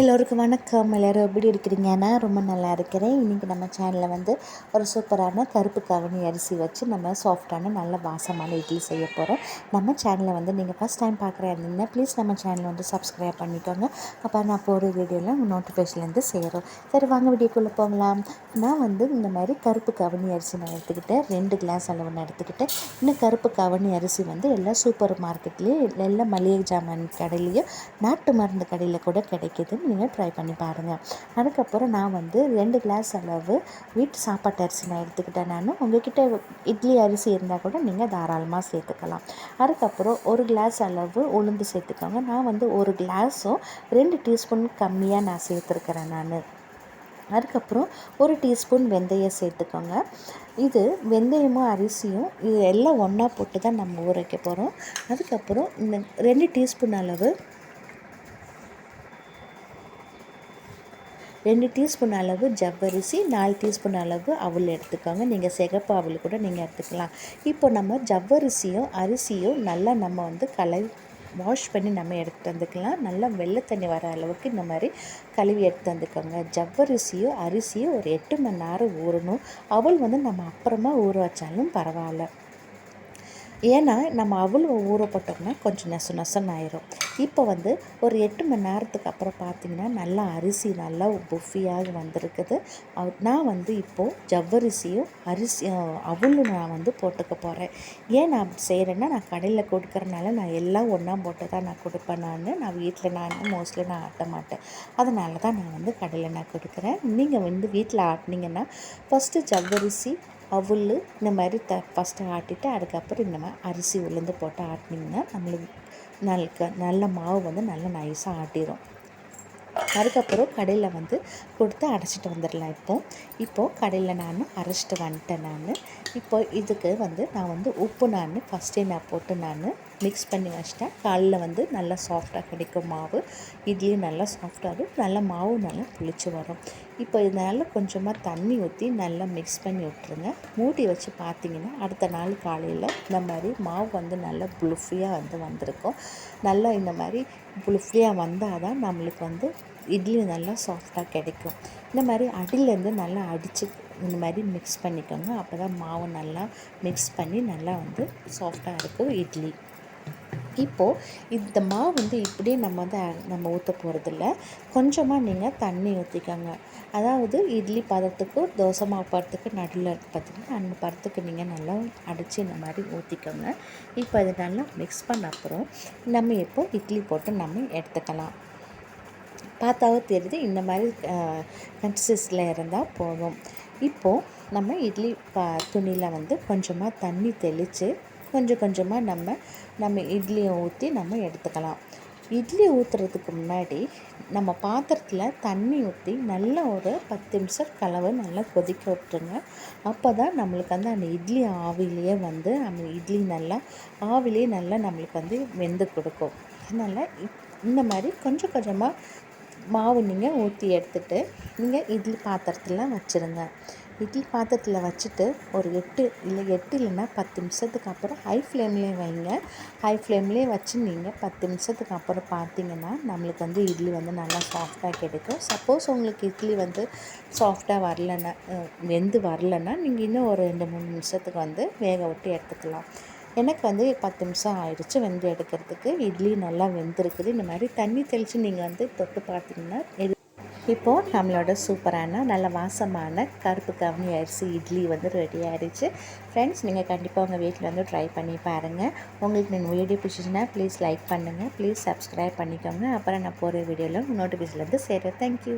எல்லோருக்கும் வணக்கம். எல்லோரும் எப்படி இருக்கிறீங்க? நான் ரொம்ப நல்லா இருக்கிறேன். இன்றைக்கி நம்ம சேனலில் வந்து ஒரு சூப்பரான கருப்பு கவுனி அரிசி வச்சு நம்ம சாஃப்டான நல்ல வாசமான இட்லி செய்ய போகிறோம். நம்ம சேனலை வந்து நீங்கள் ஃபஸ்ட் டைம் பார்க்குறீங்கன்னா ப்ளீஸ் நம்ம சேனலை வந்து சப்ஸ்கிரைப் பண்ணிக்கோங்க. அப்போ நான் போகிற வீடியோவில் உங்கள் நோட்டிஃபிகேஷன்லேருந்து செய்கிறோம். சரி, வாங்க வீடியோக்குள்ளே போகலாம். நான் வந்து இந்த மாதிரி கருப்பு கவுனி அரிசி நான் எடுத்துக்கிட்டேன். 2 கிளாஸ் அளவு நான் எடுத்துக்கிட்டேன். இன்னும் கருப்பு கவுனி அரிசி வந்து எல்லா சூப்பர் மார்க்கெட்லேயும் எல்லா மளிகை ஜாமான் கடையிலையும் நாட்டு மருந்து கடையில் கூட கிடைக்கிது. நீங்கள் ட்ரை பண்ணி பாருங்கள். அதுக்கப்புறம் நான் வந்து 2 கிளாஸ் அளவு வீட்டு சாப்பாட்டு அரிசி நான் எடுத்துக்கிட்டேன். நான் உங்கள்கிட்ட இட்லி அரிசி இருந்தால் கூட நீங்கள் தாராளமாக சேர்த்துக்கலாம். அதுக்கப்புறம் 1 கிளாஸ் அளவு உளுந்து சேர்த்துக்கோங்க. நான் வந்து 1 கிளாஸும் 2 டீஸ்பூன் கம்மியாக நான் சேர்த்துருக்கிறேன். அதுக்கப்புறம் 1 டீஸ்பூன் வெந்தயம் சேர்த்துக்கோங்க. இது வெந்தயமும் அரிசியும் இது எல்லாம் ஒன்றா போட்டு தான் நம்ம ஊற வைக்க போகிறோம். அதுக்கப்புறம் இந்த 2 டீஸ்பூன் அளவு 2 டீஸ்பூன் அளவு ஜவ்வரிசி, 4 டீஸ்பூன் அளவு அவல் எடுத்துக்கோங்க. நீங்கள் சிகப்பு அவல் கூட நீங்கள் எடுத்துக்கலாம். இப்போ நம்ம ஜவ்வரிசியும் அரிசியும் நல்லா நம்ம வந்து வாஷ் பண்ணி நம்ம எடுத்து வந்துக்கலாம். நல்லா வெள்ளை தண்ணி வர அளவுக்கு இந்த மாதிரி கழுவி எடுத்து வந்துக்கோங்க. ஜவ்வரிசியும் அரிசியும் ஒரு 8 மணி நேரம் ஊறணும். அவல் வந்து நம்ம அப்புறமா ஊற வச்சாலும் பரவாயில்ல. ஏன்னா நம்ம அவல் ஊற போட்டோம்னா கொஞ்சம் நசுன்னு ஆயிரும். இப்போ வந்து ஒரு 8 மணி நேரத்துக்கு அப்புறம் பார்த்திங்கன்னா நல்லா அரிசி நல்லா புஃபியாக வந்திருக்குது. நான் வந்து இப்போது ஜவ்வரிசியும் அவலும் நான் வந்து போட்டுக்க போகிறேன். ஏன் நான் அப்படி செய்கிறேன்னா, நான் கடையில் கொடுக்குறனால நான் எல்லாம் ஒன்றா போட்டு தான் நான் கொடுப்பேன். நான் வீட்டில் மோஸ்ட்லி நான் ஆட்ட மாட்டேன். அதனால தான் நான் வந்து கடையில் நான் கொடுக்குறேன். நீங்கள் வந்து வீட்டில் ஆட்டினீங்கன்னா ஃபஸ்ட்டு ஜவ்வரிசி அவல் இந்த மாதிரி ஃபஸ்ட்டு ஆட்டிட்டு அதுக்கப்புறம் இந்த மாதிரி அரிசி உளுந்து போட்டு ஆட்டினீங்கன்னா நம்மளுக்கு நல்ல மாவு வந்து நல்லா நைஸாக ஆட்டிடும். அதுக்கப்புறம் கடையில் வந்து கொடுத்து அரைச்சிட்டு வந்துடலாம். இப்போது கடையில் நான் அரைச்சிட்டு வந்துட்டேன். இப்போ இதுக்கு வந்து நான் வந்து உப்பு ஃபஸ்ட்டே நான் போட்டு மிக்ஸ் பண்ணி வச்சிட்டேன். காலையில் வந்து நல்லா சாஃப்டாக கிடைக்கும் மாவு. இட்லியும் நல்லா சாஃப்டாகும், நல்லா மாவு நல்லா புளிச்சு வரும். இப்போ இதனால் கொஞ்சமாக தண்ணி ஊற்றி நல்லா மிக்ஸ் பண்ணி விட்டுருங்க. மூடி வச்சு பார்த்திங்கன்னா அடுத்த நாள் காலையில் இந்த மாதிரி மாவு வந்து நல்லா புளுஃபியாக வந்திருக்கும். நல்லா இந்த மாதிரி புளுஃபியாக வந்தால் தான் நம்மளுக்கு வந்து இட்லி நல்லா சாஃப்டாக கிடைக்கும். இந்த மாதிரி அடியிலேருந்து நல்லா அடித்து இந்த மாதிரி மிக்ஸ் பண்ணிக்கோங்க. அப்போ தான் மாவு நல்லா மிக்ஸ் பண்ணி நல்லா வந்து சாஃப்டாக இருக்கும் இட்லி. இப்போது இந்த மாவு வந்து இப்படியே நம்ம ஊற்ற போகிறதில்ல. கொஞ்சமாக நீங்கள் தண்ணி ஊற்றிக்கோங்க. அதாவது இட்லி பதத்துக்கு தோசை மாவு பதத்துக்கு நடுவில் பார்த்திங்கன்னா அந்த பதத்துக்கு நீங்கள் நல்லா அடித்து இந்த மாதிரி ஊற்றிக்கோங்க. இப்போ இது நல்லா மிக்ஸ் பண்ண அப்புறம் நம்ம இப்போ இட்லி போட்டு நம்ம எடுத்துக்கலாம். பார்த்தாவே தெரியுது, இந்த மாதிரி கன்சிஸ்டில் இருந்தால் போதும். இப்போது நம்ம இட்லி துணியில் வந்து கொஞ்சமாக தண்ணி தெளித்து கொஞ்சம் கொஞ்சமாக நம்ம இட்லியை ஊற்றி நம்ம எடுத்துக்கலாம். இட்லி ஊற்றுறதுக்கு முன்னாடி நம்ம பாத்திரத்தில் தண்ணி ஊற்றி நல்லா ஒரு 10 நிமிஷம் கலவை நல்லா கொதிக்க விட்டுருங்க. அப்போ தான் நம்மளுக்கு வந்து அந்த இட்லி ஆவிலேயே வந்து நம்ம இட்லி நல்லா ஆவிலேயே நல்லா நம்மளுக்கு வந்து வெந்து கொடுக்கும். அதனால் இந்த மாதிரி கொஞ்சம் கொஞ்சமாக மாவு நீங்கள் ஊற்றி எடுத்துகிட்டு நீங்கள் இட்லி பாத்திரத்தில் வச்சுருங்க. இட்லி பாத்திரத்தில் வச்சுட்டு ஒரு 8 இல்லைன்னா 10 நிமிஷத்துக்கு அப்புறம் ஹை ஃப்ளேம்லேயே வைங்க. ஹை ஃப்ளேம்லேயே வச்சு நீங்கள் 10 நிமிஷத்துக்கு அப்புறம் பார்த்திங்கன்னா நம்மளுக்கு வந்து இட்லி வந்து நல்லா சாஃப்டாக கிடைக்கும். சப்போஸ் உங்களுக்கு இட்லி வந்து சாஃப்டாக வெந்து வரலன்னா நீங்கள் இன்னும் ஒரு 2-3 நிமிஷத்துக்கு வந்து வேக விட்டு எடுத்துக்கலாம். எனக்கு வந்து 10 நிமிஷம் ஆயிடுச்சு வெந்து எடுக்கிறதுக்கு. இட்லி நல்லா வெந்திருக்குது. இந்த மாதிரி தண்ணி தெளித்து நீங்கள் வந்து தொட்டு பார்த்திங்கன்னா இப்போது நம்மளோட சூப்பரான நல்ல வாசமான கருப்பு கவுனி அரிசி இட்லி வந்து ரெடி ஆகிடுச்சு. ஃப்ரெண்ட்ஸ், நீங்கள் கண்டிப்பாக உங்கள் வீட்டில் வந்து ட்ரை பண்ணி பாருங்கள். உங்களுக்கு நீங்கள் வீடியோ பிடிச்சிச்சுன்னா ப்ளீஸ் லைக் பண்ணுங்கள், ப்ளீஸ் சப்ஸ்கிரைப் பண்ணிக்கோங்க. அப்புறம் நான் போகிற வீடியோவில் நோட்டிஃபிகேஷன்லேருந்து சேர்றேன். தேங்க்யூ.